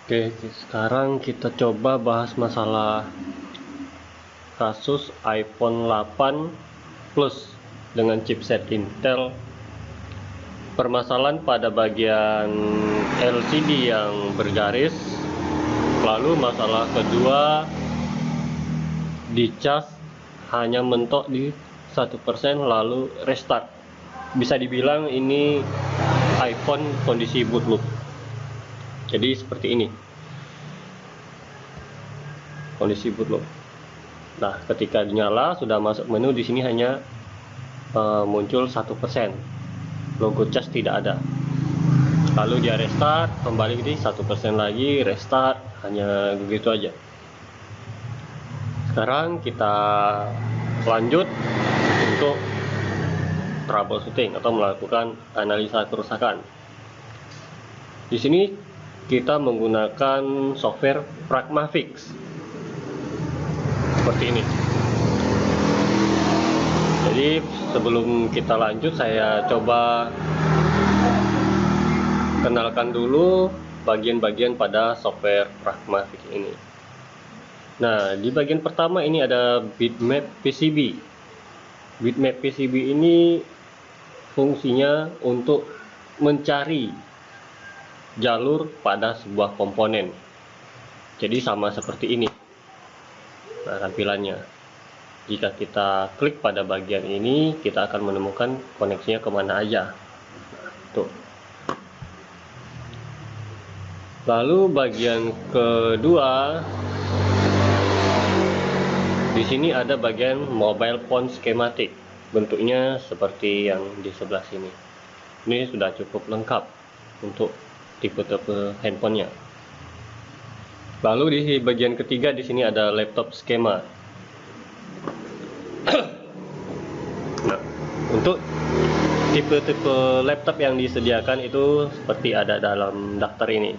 Oke, sekarang kita coba bahas masalah kasus iPhone 8 Plus dengan chipset Intel. Permasalahan pada bagian LCD yang bergaris. Lalu masalah kedua, dicas hanya mentok di 1% lalu restart. Bisa dibilang ini iPhone kondisi boot loop. Jadi seperti ini kondisi boot loop. Nah, ketika dinyala sudah masuk menu, di sini hanya muncul 1%. Logo cas tidak ada. Lalu dia restart, kembali di 1% lagi, restart, hanya begitu aja. Sekarang kita lanjut untuk troubleshooting atau melakukan analisa kerusakan. Di sini kita menggunakan software Pragmafix seperti ini. Jadi sebelum kita lanjut, saya coba kenalkan dulu bagian-bagian pada software Pragmafix ini. Nah, di bagian pertama ini ada bitmap PCB. Bitmap PCB ini fungsinya untuk mencari jalur pada sebuah komponen. Jadi sama seperti ini. Nah, tampilannya. Jika kita klik pada bagian ini, kita akan menemukan koneksinya kemana aja. Nah, tuh. Lalu bagian kedua, di sini ada bagian mobile phone schematic. Bentuknya seperti yang di sebelah sini. Ini sudah cukup lengkap untuk tipe-tipe handphonenya. Lalu di bagian ketiga di sini ada laptop skema. Nah, untuk tipe-tipe laptop yang disediakan itu seperti ada dalam daftar ini.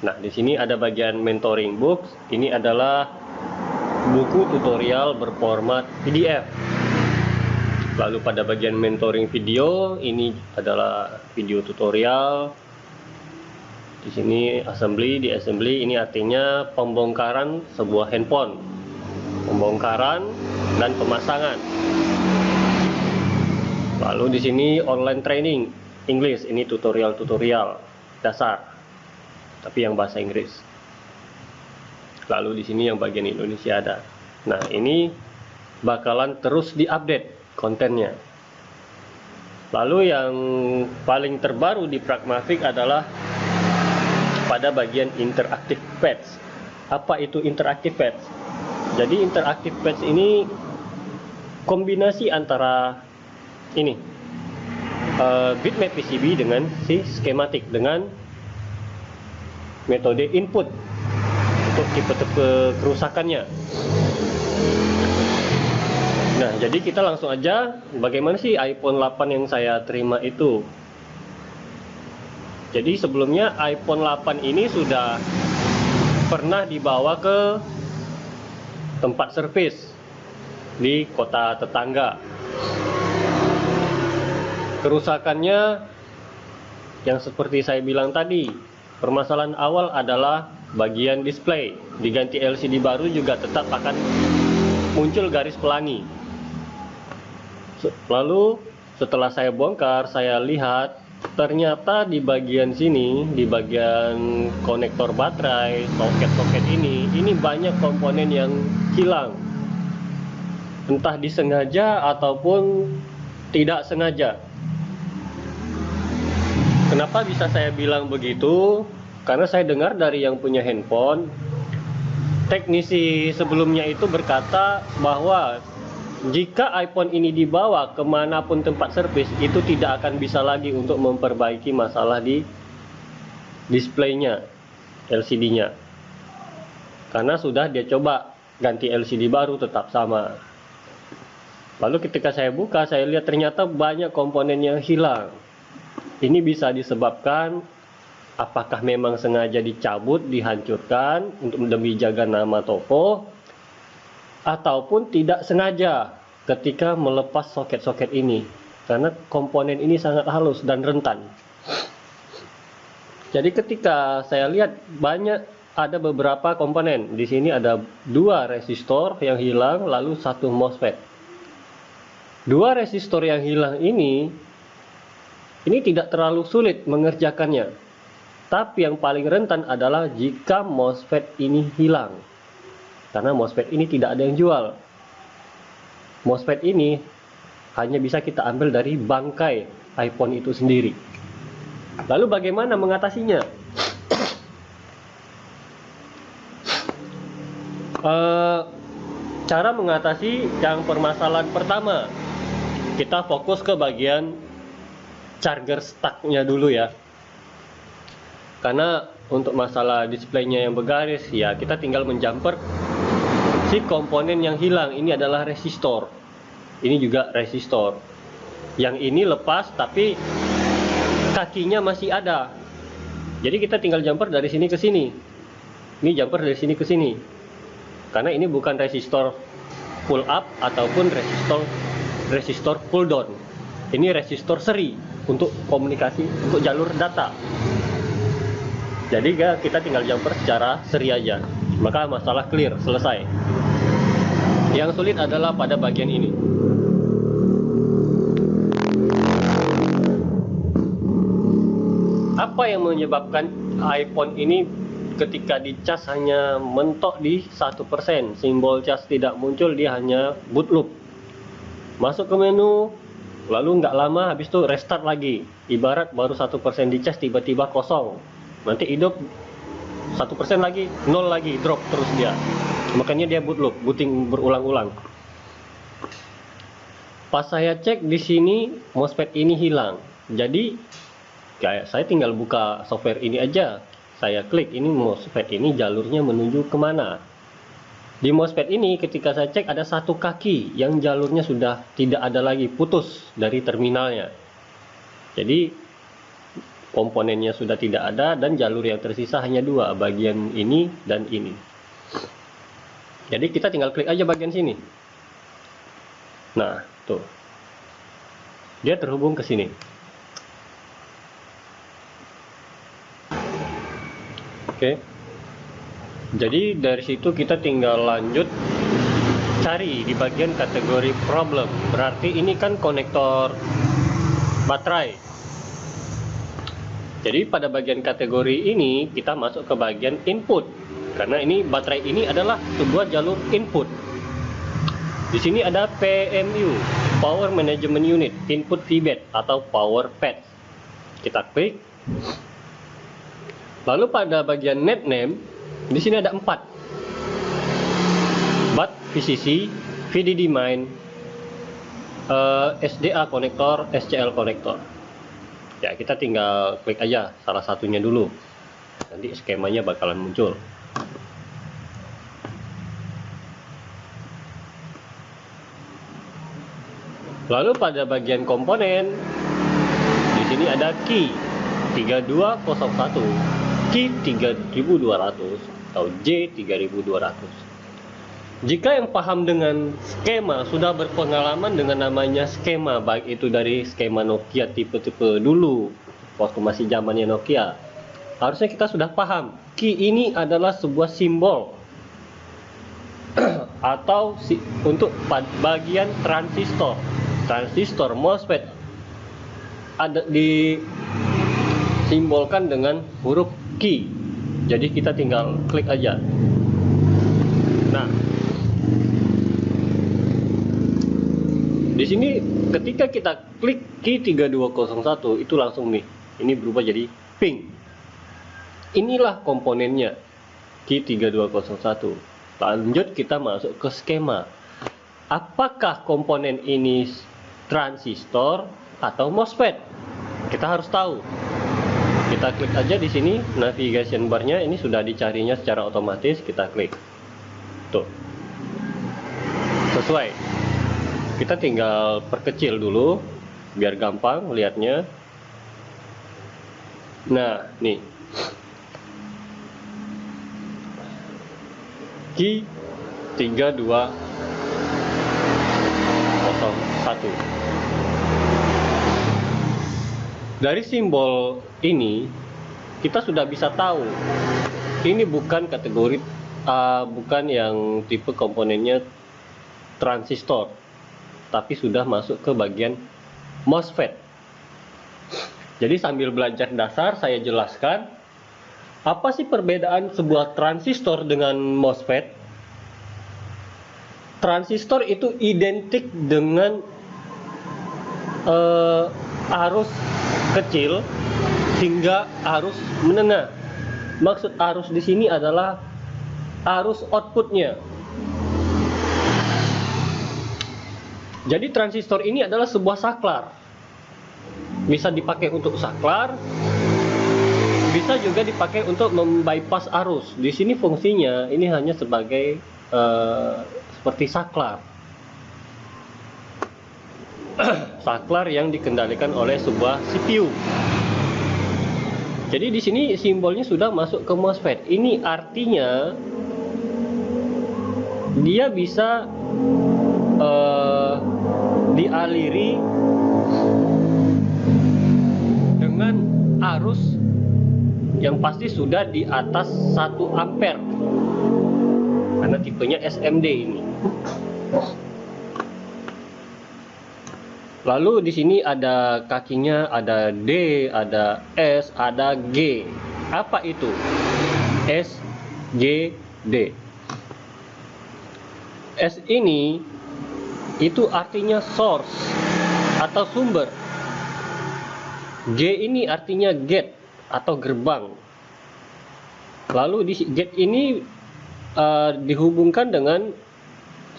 Nah, di sini ada bagian mentoring books. Ini adalah buku tutorial berformat PDF. Lalu pada bagian mentoring video, ini adalah video tutorial. Di sini assembly, di assembly ini artinya pembongkaran sebuah handphone, pembongkaran dan pemasangan. Lalu di sini online training English, ini tutorial-tutorial dasar, tapi yang bahasa Inggris. Lalu di sini yang bagian Indonesia ada. Nah, ini bakalan terus diupdate kontennya. Lalu yang paling terbaru di Pragmafix adalah pada bagian interactive patch. Apa itu interactive patch? Jadi interactive patch ini kombinasi antara ini bitmap PCB dengan si schematic dengan metode input untuk tipe-tipe kerusakannya. Nah, jadi kita langsung aja bagaimana sih iPhone 8 yang saya terima itu. Jadi sebelumnya iPhone 8 ini sudah pernah dibawa ke tempat servis di kota tetangga. Kerusakannya yang seperti saya bilang tadi, permasalahan awal adalah bagian display. Diganti LCD baru juga tetap akan muncul garis pelangi. Lalu setelah saya bongkar, saya lihat ternyata di bagian sini, di bagian konektor baterai, soket-soket ini banyak komponen yang hilang. Entah disengaja ataupun tidak sengaja. Kenapa bisa saya bilang begitu? Karena saya dengar dari yang punya handphone, teknisi sebelumnya itu berkata bahwa jika iPhone ini dibawa kemanapun tempat servis, itu tidak akan bisa lagi untuk memperbaiki masalah di displaynya, LCD-nya. Karena sudah dia coba ganti LCD baru tetap sama. Lalu ketika saya buka, saya lihat ternyata banyak komponen yang hilang. Ini bisa disebabkan apakah memang sengaja dicabut, dihancurkan untuk demi jaga nama toko, ataupun tidak sengaja ketika melepas soket-soket ini, karena komponen ini sangat halus dan rentan. Jadi ketika saya lihat ada beberapa komponen. Di sini ada 2 resistor yang hilang, lalu 1 MOSFET. 2 resistor yang hilang ini tidak terlalu sulit mengerjakannya. Tapi yang paling rentan adalah jika MOSFET ini hilang. Karena MOSFET ini tidak ada yang jual. MOSFET ini hanya bisa kita ambil dari bangkai iPhone itu sendiri. Lalu bagaimana mengatasinya? Cara mengatasi yang permasalahan pertama, kita fokus ke bagian charger stucknya dulu ya. Karena untuk masalah displaynya yang bergaris, ya kita tinggal menjumper si komponen yang hilang. Ini adalah resistor. Ini juga resistor. Yang ini lepas tapi kakinya masih ada. Jadi kita tinggal jumper dari sini ke sini. Ini jumper dari sini ke sini. Karena ini bukan resistor pull up ataupun resistor pull down. Ini resistor seri untuk komunikasi, untuk jalur data. Jadi kita tinggal jumper secara seri aja. Maka masalah clear, selesai. Yang sulit adalah pada bagian ini. Apa yang menyebabkan iPhone ini ketika dicas hanya mentok di 1%, simbol cas tidak muncul, dia hanya boot loop. Masuk ke menu, lalu nggak lama habis itu restart lagi. Ibarat baru 1% dicas tiba-tiba kosong. Nanti hidup 1% lagi, 0 lagi, drop terus dia. Makanya dia boot loop, booting berulang-ulang. Pas saya cek di sini MOSFET ini hilang. Jadi kayak saya tinggal buka software ini aja. Saya klik ini MOSFET ini jalurnya menuju kemana. Di MOSFET ini ketika saya cek ada 1 kaki yang jalurnya sudah tidak ada lagi, putus dari terminalnya. Jadi komponennya sudah tidak ada dan jalur yang tersisa hanya 2, bagian ini dan ini. Jadi kita tinggal klik aja bagian sini. Nah, tuh. Dia terhubung ke sini. Oke. Jadi dari situ kita tinggal lanjut cari di bagian kategori problem. Berarti ini kan konektor baterai. Jadi pada bagian kategori ini kita masuk ke bagian input. Karena ini baterai ini adalah sebuah jalur input. Di sini ada PMU, Power Management Unit, Input Feedback atau Power Pad. Kita klik. Lalu pada bagian net name, di sini ada 4. BAT VCC, VDD main, SDA konektor, SCL konektor. Ya, kita tinggal klik aja salah satunya dulu. Nanti skemanya bakalan muncul. Lalu pada bagian komponen, di sini ada key 3201. Key 3200 atau J3200. Jika yang paham dengan skema, sudah berpengalaman dengan namanya skema, baik itu dari skema Nokia tipe-tipe dulu waktu masih zamannya Nokia, harusnya kita sudah paham key ini adalah sebuah simbol atau untuk bagian transistor MOSFET ada disimbolkan dengan huruf key. Jadi kita tinggal klik aja. Nah, di sini ketika kita klik key 3201 itu langsung nih, ini berubah jadi pink. Inilah komponennya key 3201. Lanjut kita masuk ke skema. Apakah komponen ini transistor atau MOSFET? Kita harus tahu. Kita klik aja di sini, navigation bar-nya ini sudah dicarinya secara otomatis, kita klik. Tuh. Sesuai. Kita tinggal perkecil dulu biar gampang lihatnya. Nah, nih. Key 3201. Dari simbol ini kita sudah bisa tahu ini bukan kategori bukan yang tipe komponennya transistor, tapi sudah masuk ke bagian MOSFET. Jadi sambil belajar dasar saya jelaskan apa sih perbedaan sebuah transistor dengan MOSFET. Transistor itu identik dengan arus kecil hingga arus menengah. Maksud arus di sini adalah arus outputnya. Jadi transistor ini adalah sebuah saklar. Bisa dipakai untuk saklar, bisa juga dipakai untuk membypass arus. Di sini fungsinya ini hanya sebagai seperti saklar. Saklar yang dikendalikan oleh sebuah CPU. Jadi di sini simbolnya sudah masuk ke MOSFET. Ini artinya dia bisa dialiri dengan arus yang pasti sudah di atas 1 ampere karena tipenya SMD ini. Lalu di sini ada kakinya, ada D, ada S, ada G. Apa itu? S, G, D. S ini itu artinya source atau sumber. G ini artinya gate atau gerbang. Lalu di gate ini dihubungkan dengan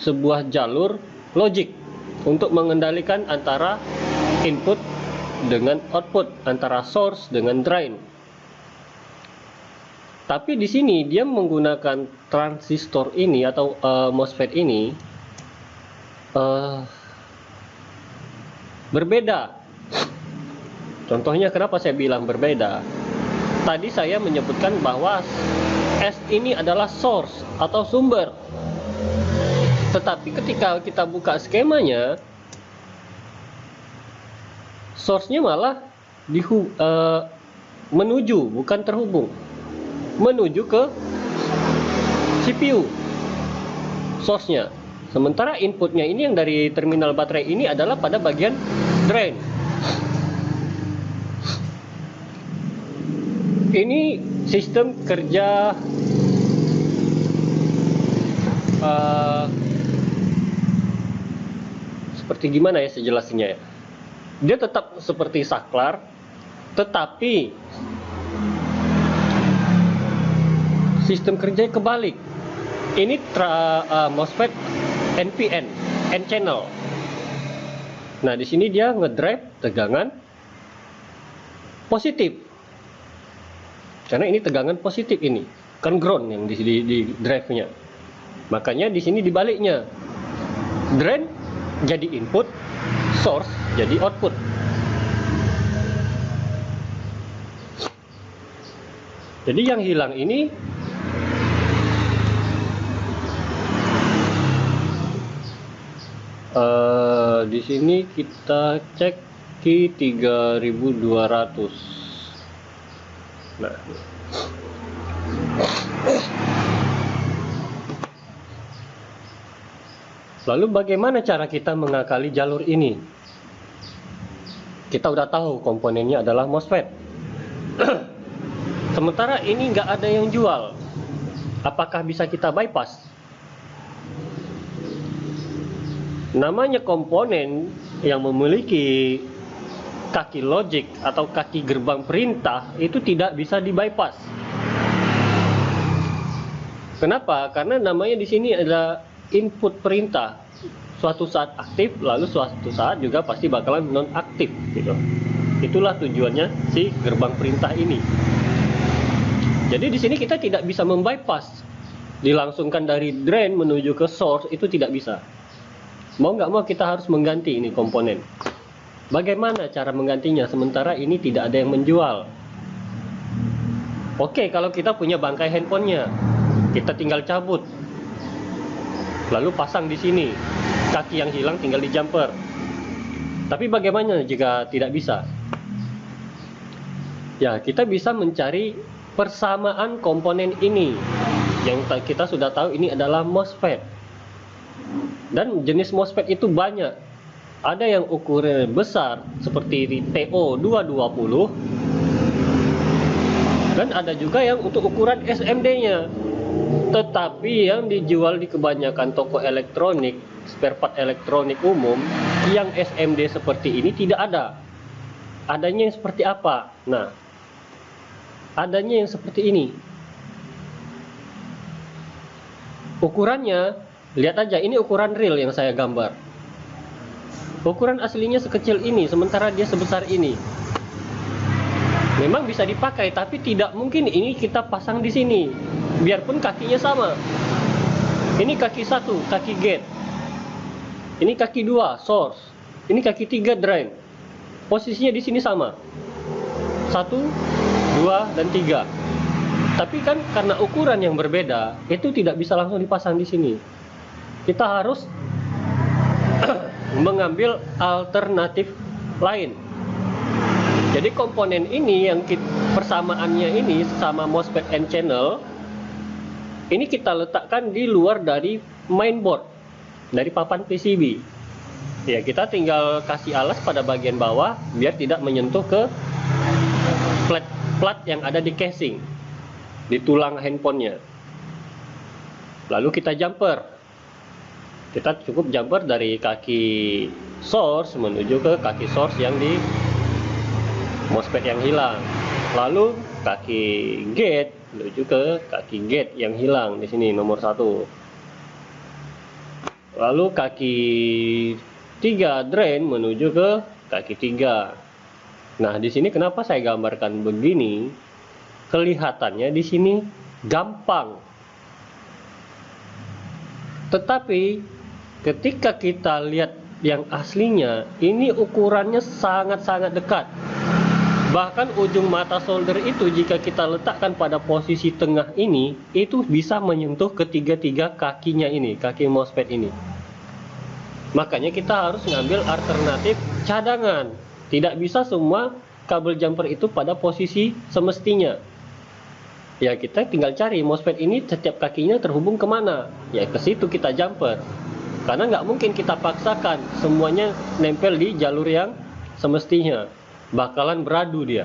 sebuah jalur logik untuk mengendalikan antara input dengan output, antara source dengan drain. Tapi di sini dia menggunakan transistor ini atau MOSFET ini berbeda. Contohnya kenapa saya bilang berbeda? Tadi saya menyebutkan bahwa S ini adalah source atau sumber. Tetapi ketika kita buka skemanya, source-nya malah menuju, bukan terhubung, menuju ke CPU source-nya. Sementara inputnya ini yang dari terminal baterai ini adalah pada bagian drain. Ini sistem kerja seperti gimana ya sejelasinnya ya. Dia tetap seperti saklar, tetapi sistem kerjanya kebalik. Ini MOSFET NPN, N channel. Nah, di sini dia ngedrive tegangan positif. Karena ini tegangan positif ini, kan ground yang di drive-nya. Makanya di sini dibaliknya. Drain jadi input, source jadi output. Jadi yang hilang ini di sini kita cek di 3200. Nah, lalu bagaimana cara kita mengakali jalur ini? Kita udah tahu komponennya adalah MOSFET. Sementara ini nggak ada yang jual. Apakah bisa kita bypass? Namanya komponen yang memiliki kaki logik atau kaki gerbang perintah itu tidak bisa di bypass. Kenapa? Karena namanya di sini adalah input perintah. Suatu saat aktif, lalu suatu saat juga pasti bakalan non aktif gitu. Itulah tujuannya si gerbang perintah ini. Jadi di sini kita tidak bisa membypass, dilangsungkan dari drain menuju ke source itu tidak bisa. Mau nggak mau kita harus mengganti ini komponen. Bagaimana cara menggantinya sementara ini tidak ada yang menjual? Oke, kalau kita punya bangkai handphonenya, kita tinggal cabut, lalu pasang di sini. Kaki yang hilang tinggal di jumper. Tapi bagaimana jika tidak bisa? Ya, kita bisa mencari persamaan komponen ini. Yang kita sudah tahu ini adalah MOSFET. Dan jenis MOSFET itu banyak. Ada yang ukurannya besar seperti TO220. Dan ada juga yang untuk ukuran SMD-nya. Tetapi yang dijual di kebanyakan toko elektronik, spare part elektronik umum, yang SMD seperti ini tidak ada. Adanya yang seperti apa? Nah, adanya yang seperti ini. Ukurannya, lihat aja, ini ukuran real yang saya gambar. Ukuran aslinya sekecil ini, sementara dia sebesar ini. Memang bisa dipakai, tapi tidak mungkin ini kita pasang di sini. Biarpun kakinya sama. Ini kaki 1, kaki gate. Ini kaki 2, source. Ini kaki 3, drain. Posisinya di sini sama. 1, 2, dan 3. Tapi kan karena ukuran yang berbeda, itu tidak bisa langsung dipasang di sini. Kita harus mengambil alternatif lain. Jadi komponen ini yang persamaannya ini sama MOSFET N channel, ini kita letakkan di luar dari mainboard, dari papan PCB. Ya, kita tinggal kasih alas pada bagian bawah biar tidak menyentuh ke plat yang ada di casing, di tulang handphonenya. Lalu kita jumper. Kita cukup jumper dari kaki source menuju ke kaki source yang di MOSFET yang hilang. Lalu kaki gate menuju ke kaki gate yang hilang di sini nomor 1. Lalu kaki 3 drain menuju ke kaki 3. Nah, di sini kenapa saya gambarkan begini? Kelihatannya di sini gampang. Tetapi ketika kita lihat yang aslinya, ini ukurannya sangat-sangat dekat. Bahkan ujung mata solder itu jika kita letakkan pada posisi tengah ini, itu bisa menyentuh ketiga-tiga kakinya ini, kaki MOSFET ini. Makanya kita harus ngambil alternatif cadangan. Tidak bisa semua kabel jumper itu pada posisi semestinya. Ya, kita tinggal cari MOSFET ini setiap kakinya terhubung kemana. Ya, ke situ kita jumper. Karena nggak mungkin kita paksakan semuanya nempel di jalur yang semestinya. Bakalan beradu dia.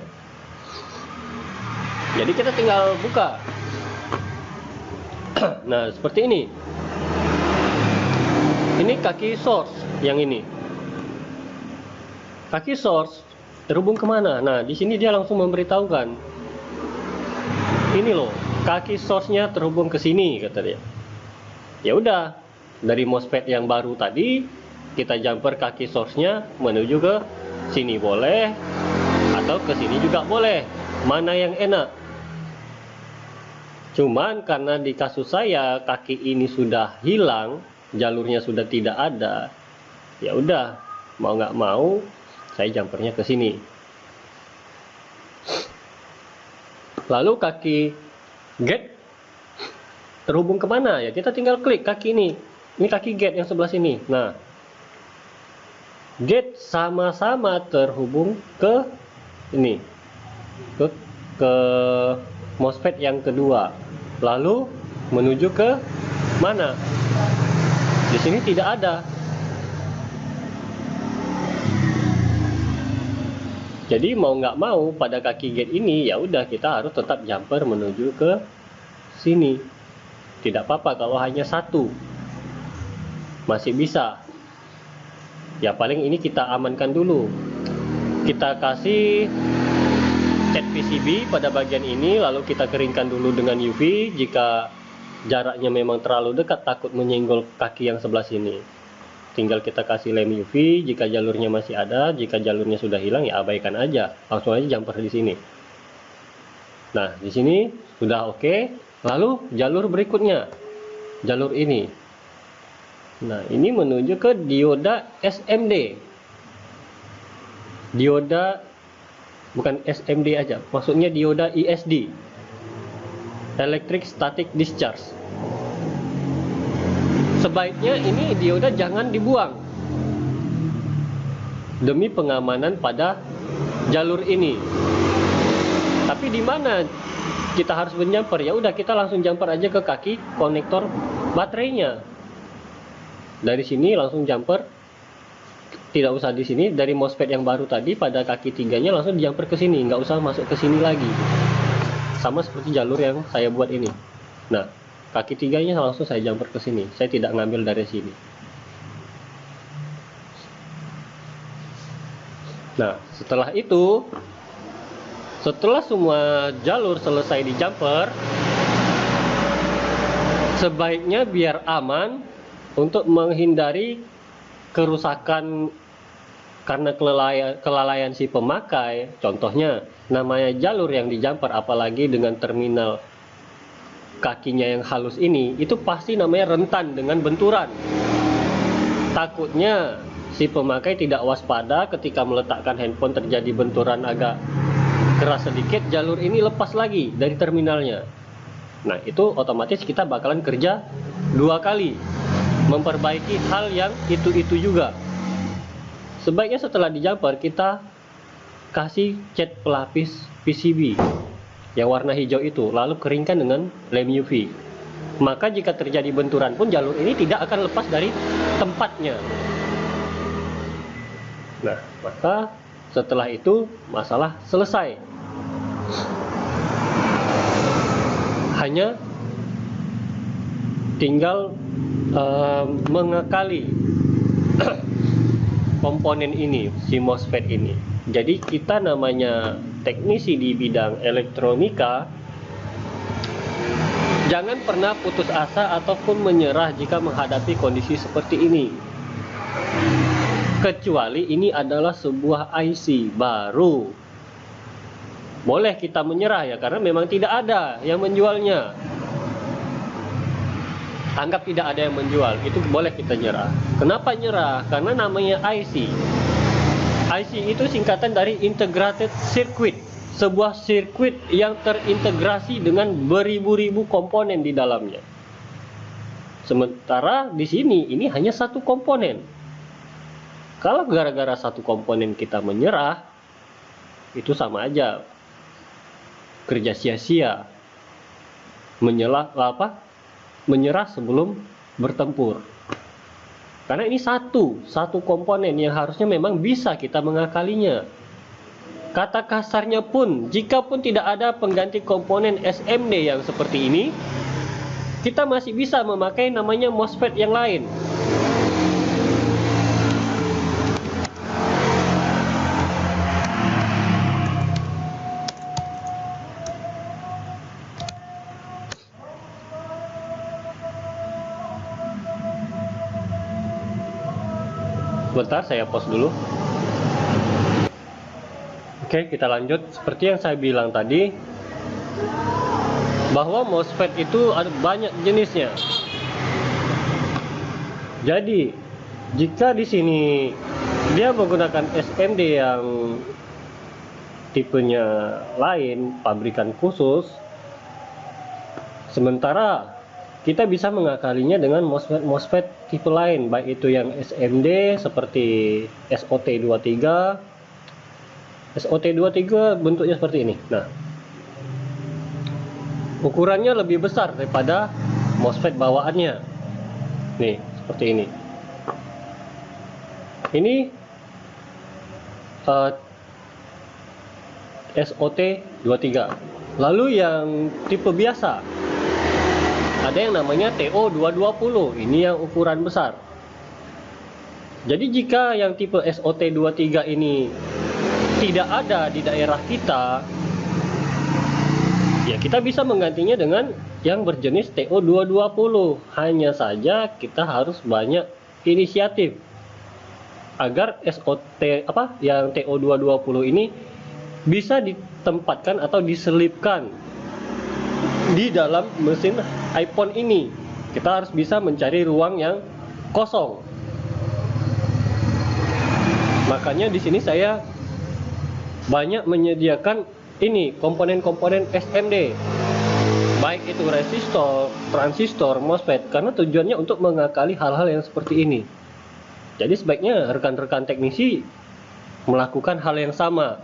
Jadi kita tinggal buka. Nah, seperti ini. Ini kaki source yang ini. Kaki source terhubung kemana? Nah, di sini dia langsung memberitahukan. Ini loh, kaki source-nya terhubung ke sini, kata dia. Ya udah, dari MOSFET yang baru tadi kita jumper kaki source-nya menuju ke sini boleh, atau ke sini juga boleh. Mana yang enak? Cuman karena di kasus saya kaki ini sudah hilang, jalurnya sudah tidak ada. Ya udah, mau nggak mau saya jumpernya ke sini. Lalu kaki gate terhubung kemana? Ya kita tinggal klik kaki ini. Ini kaki gate yang sebelah sini. Nah, gate sama-sama terhubung ke ini, ke MOSFET yang kedua. Lalu menuju ke mana? Di sini tidak ada. Jadi mau nggak mau pada kaki gate ini ya udah kita harus tetap jumper menuju ke sini. Tidak apa-apa kalau hanya satu, masih bisa. Ya paling ini kita amankan dulu. Kita kasih cat PCB pada bagian ini, lalu kita keringkan dulu dengan UV. Jika jaraknya memang terlalu dekat takut menyenggol kaki yang sebelah sini, tinggal kita kasih lem UV. Jika jalurnya masih ada, jika jalurnya sudah hilang ya abaikan aja, langsung aja jumper di sini. Nah, di sini sudah oke. Lalu jalur berikutnya, jalur ini. Nah, ini menuju ke dioda SMD. Dioda, bukan SMD aja, maksudnya dioda ISD, Electric Static Discharge. Sebaiknya ini dioda jangan dibuang demi pengamanan pada jalur ini. Tapi di mana kita harus menjumper? Ya udah, kita langsung jumper aja ke kaki konektor baterainya. Dari sini langsung jumper, tidak usah di sini, dari MOSFET yang baru tadi pada kaki 3-nya langsung jumper ke sini, nggak usah masuk ke sini lagi. Sama seperti jalur yang saya buat ini. Nah, kaki 3-nya langsung saya jumper ke sini. Saya tidak ngambil dari sini. Nah, setelah itu, setelah semua jalur selesai di jumper, sebaiknya biar aman untuk menghindari kerusakan karena kelalaian si pemakai. Contohnya, namanya jalur yang di jumper, apalagi dengan terminal kakinya yang halus ini, itu pasti namanya rentan dengan benturan. Takutnya si pemakai tidak waspada, ketika meletakkan handphone terjadi benturan agak keras sedikit, jalur ini lepas lagi dari terminalnya. Nah, itu otomatis kita bakalan kerja 2 kali memperbaiki hal yang itu juga. Sebaiknya setelah di jumper kita kasih cat pelapis PCB yang warna hijau itu, lalu keringkan dengan lem UV. Maka jika terjadi benturan pun jalur ini tidak akan lepas dari tempatnya. Nah, maka setelah itu masalah selesai. Hanya tinggal mengakali komponen ini, si MOSFET ini. Jadi kita namanya teknisi di bidang elektronika, jangan pernah putus asa ataupun menyerah jika menghadapi kondisi seperti ini. Kecuali ini adalah sebuah IC baru. Boleh kita menyerah ya, karena memang tidak ada yang menjualnya. Anggap tidak ada yang menjual, itu boleh kita nyerah. Kenapa nyerah? Karena namanya IC. IC itu singkatan dari Integrated Circuit, sebuah sirkuit yang terintegrasi dengan beribu-ribu komponen di dalamnya. Sementara di sini ini hanya satu komponen. Kalau gara-gara satu komponen kita menyerah, itu sama aja kerja sia-sia. Menyerah sebelum bertempur. Karena ini satu komponen yang harusnya memang bisa kita mengakalinya. Kata kasarnya pun, jika pun tidak ada pengganti komponen SMD yang seperti ini, kita masih bisa memakai namanya MOSFET yang lain. Bentar, saya pause dulu. Oke, kita lanjut. Seperti yang saya bilang tadi, bahwa MOSFET itu ada banyak jenisnya. Jadi, jika di sini dia menggunakan SMD yang tipenya lain, pabrikan khusus, sementara kita bisa mengakalinya dengan MOSFET tipe lain, baik itu yang SMD seperti SOT23. SOT23 bentuknya seperti ini. Nah, ukurannya lebih besar daripada MOSFET bawaannya. Nih, seperti ini. Ini SOT23. Lalu yang tipe biasa, ada yang namanya TO220, ini yang ukuran besar. Jadi jika yang tipe SOT23 ini tidak ada di daerah kita, ya kita bisa menggantinya dengan yang berjenis TO220. Hanya saja kita harus banyak inisiatif agar yang TO220 ini bisa ditempatkan atau diselipkan di dalam mesin iPhone ini. Kita harus bisa mencari ruang yang kosong. Makanya di sini saya banyak menyediakan ini komponen-komponen SMD, baik itu resistor, transistor, MOSFET, karena tujuannya untuk mengakali hal-hal yang seperti ini. Jadi sebaiknya rekan-rekan teknisi melakukan hal yang sama.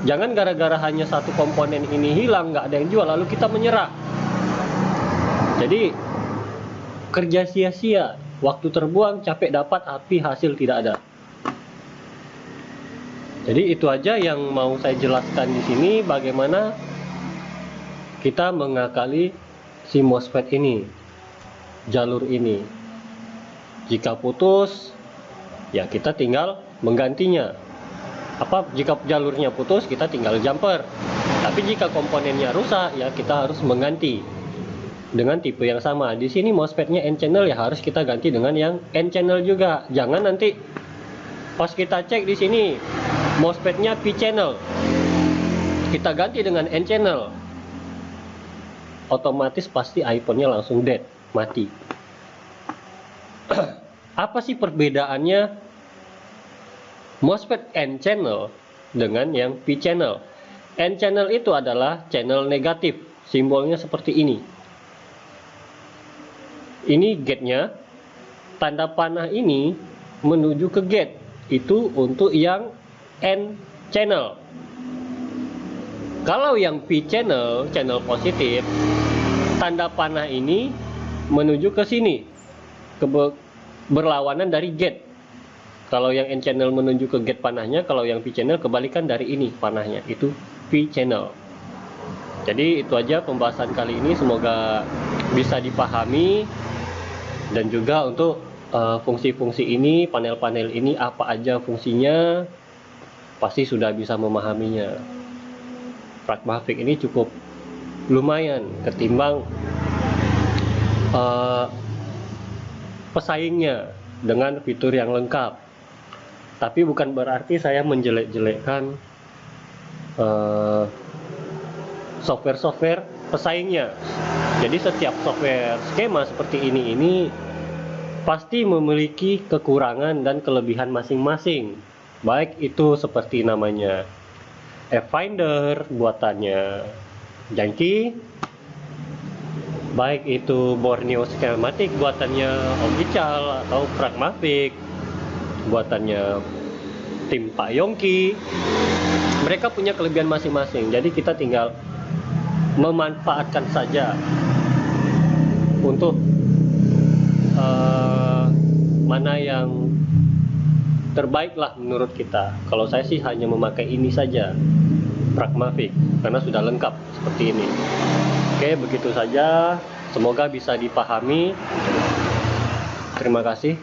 Jangan gara-gara hanya satu komponen ini hilang, nggak ada yang jual, lalu kita menyerah. Jadi kerja sia-sia, waktu terbuang, capek dapat, tapi hasil tidak ada. Jadi itu aja yang mau saya jelaskan di sini, bagaimana kita mengakali si MOSFET ini, jalur ini. Jika putus, ya kita tinggal menggantinya. Jika jalurnya putus, kita tinggal jumper. Tapi jika komponennya rusak, ya kita harus mengganti dengan tipe yang sama. Di sini MOSFET-nya N channel, ya harus kita ganti dengan yang N channel juga. Jangan nanti pas kita cek di sini MOSFET-nya P channel, kita ganti dengan N channel, otomatis pasti iPhone-nya langsung dead, mati. Apa sih perbedaannya MOSFET N channel dengan yang P channel? N channel itu adalah channel negatif, simbolnya seperti ini. Ini gate-nya, tanda panah ini menuju ke gate, itu untuk yang N channel. Kalau yang P channel, channel positif, tanda panah ini menuju ke sini, berlawanan dari gate. Kalau yang N channel menuju ke gate panahnya, kalau yang P channel kebalikan dari ini panahnya, itu P channel. Jadi itu aja pembahasan kali ini, semoga bisa dipahami. Dan juga untuk fungsi-fungsi ini, panel-panel ini apa aja fungsinya, pasti sudah bisa memahaminya. Pragmatic ini cukup lumayan ketimbang pesaingnya dengan fitur yang lengkap. Tapi bukan berarti saya menjelek-jelekkan software-software pesaingnya. Jadi setiap software skema seperti ini pasti memiliki kekurangan dan kelebihan masing-masing. Baik itu seperti namanya F-Finder buatannya Yankee, baik itu Borneo Schematic buatannya Oficial atau Pragmatic buatannya tim Pak Yongki. Mereka punya kelebihan masing-masing. Jadi kita tinggal memanfaatkan saja untuk mana yang terbaik lah menurut kita. Kalau saya sih hanya memakai ini saja, Pragmatic, karena sudah lengkap seperti ini. Oke, begitu saja. Semoga bisa dipahami. Terima kasih.